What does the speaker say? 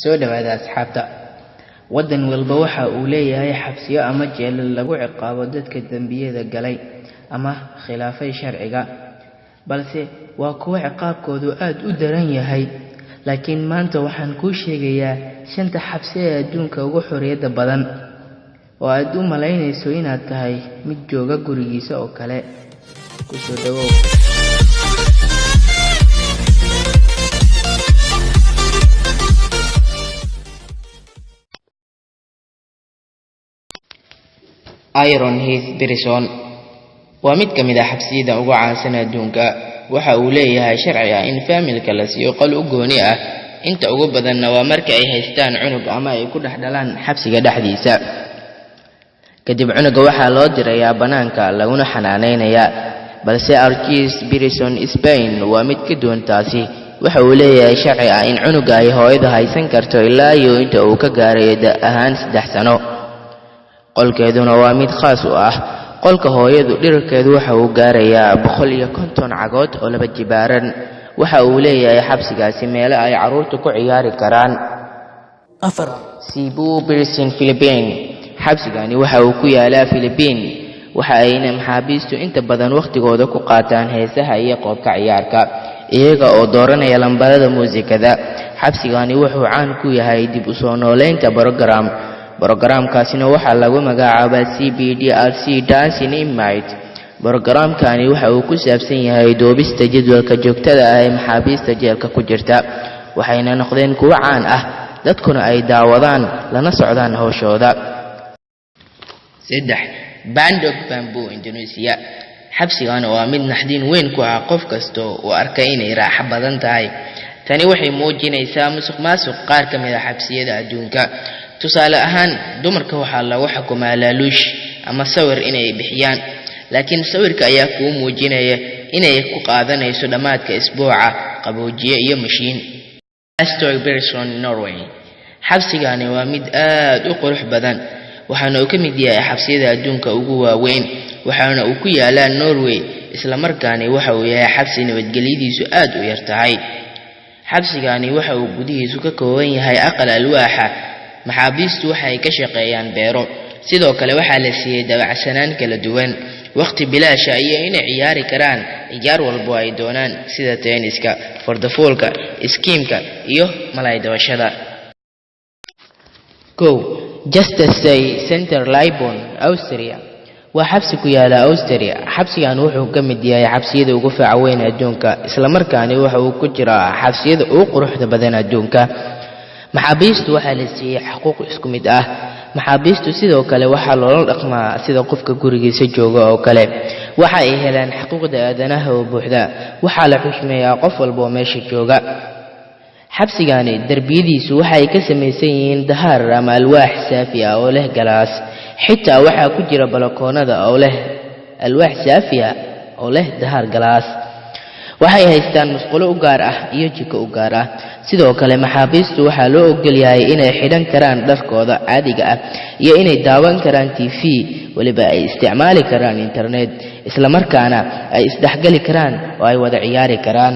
soo dhawaada asxaabta wadan walba waxa uu leeyahay xabsiyo ama jeelal lagu ciqaabo dadka dambiyada galay ama khilaafay sharciga balse waa kuwa ciqaabkoodu aad u daran yahay laakiin maanta waxaan ku sheegayaa shanta xabsi ee adduunka ugu xorriyada badan oo aad u malaynayso inaad tahay mid jooga gurigiisa oo kale ku soo dhawow Iron Heath Prison waa mid kamid ah xabsiyada ugu caansan adduunka waxa uu leeyahay sharci ah in familka la siiyo qol u gooni ah inta ugu badanna waa marka ay haystaan cunug ama ay ku dhaxdalaan xabsiga dhexdiisa kadib cunuga waxa loo dirayaa banaanka laguna xanaaneynayaa balse Archies Prison Spain waa mid ka duwan taasi waxa uu leeyahay sharci ah in cunuga ay hooyada haysan karto ilaa iyo inta uu ka gaaray da ahaan 3 sano qolkeeduna waa mid khaas u ah qolka hooyadu dhirkeedu waxa uu gaarayaa 150 cagood oo laba jibaaran waxa uu leeyahay xabsigaasi meel ay caruurtu ku ciyaari karaan 4 Cebu Prison Philippines xabsigani waxa uu ku yaalaa Philippines waxa ayna maxaabiistu inta badan waqtigooda ku qaataan heesaha iyo qoobka ciyaarka iyaga oo dooranaya lambarada muusikada xabsigani wuxuu caan ku yahay dib u soo nooleynta programkaasina waxa lagu magacaabaa CBDRC Dancing in Might programkani waxa uu ku saabsan yahay doobista jadwalka joogtada ah ee maxaabiista jeelka ku jirta waxayna noqdeen kuwa caan ah dadkuna ay daawadaan lana socdaan hawshooda 3 Bandok Bamboo Indonesia xabsigani waa mid naxdin weyn ku ah qof kasto oo arkay inay raaxo badan tahay tani waxay muujinaysaa musuqmaasuq qaar ka mid ah xabsiyada adduunka tusaale ahaan dumarka waxa lagu xukumaa laaluush ama sawir inay bixiyaan laakiin sawirka ayaa ku muujinaya inay ku qaadanayso dhamaadka isbuuca qaboojiye iyo mashiin Astor Prison Norway xabsigani waa mid aad u qurux badan waxaana uu ka mid yahay xabsiyada adduunka ugu waaweyn waxaana uu ku yaalaa Norway isla markaana waxa uu yahay xabsi nabadgelyadiisu aad u yar tahay xabsigani waxa uu gudihiisu ka kooban yahay aqal alwaaxa maxaabiistu waxay ka shaqeeyaan beero sidoo kale waxa la siiyay dabacsanaan kala duwan waqti bilaash ah iyo inay ciyaari karaan ciyaar walba ay doonaan sida tenniska fardafuulka skiimka iyo malay dawashada Justice Center Lisbon Austria waa xabsi ku yaala Austria xabsigan wuxuu ka mid yahay xabsiyada ugu faaca weyn adduunka isla markaana waxa uu ku jiraa xabsiyada ugu quruxda badan adduunka maxaabiistu waxa la siiyay xuquuq isku mid ah maxaabiistu sidoo kale waxa loo dhaqmaa sida qofka gurigiisa jooga oo kale waxa ay helaan xuquuqda aadanaha oo buuxda waxa la xushmeeyaa qof walba oo meesha jooga xabsigani darbiyadiisu waxay ka samaysan yihiin dahaar ama alwaax saafi ah oo leh galaas xitaa waxa ku jira balakoonada oo leh alwaax saafi ah oo leh dahaar galaas waxay haystaan musqulo u gaar ah iyo jiko u gaar ah sidoo kale maxaabiistu waxa loo ogol yahay inay xidhan karaan dharkooda caadiga ah iyo inay daawan karaan TV waliba ay isticmaali karaan internet isla markaana ay isdhaxgali karaan oo ay wada ciyaari karaan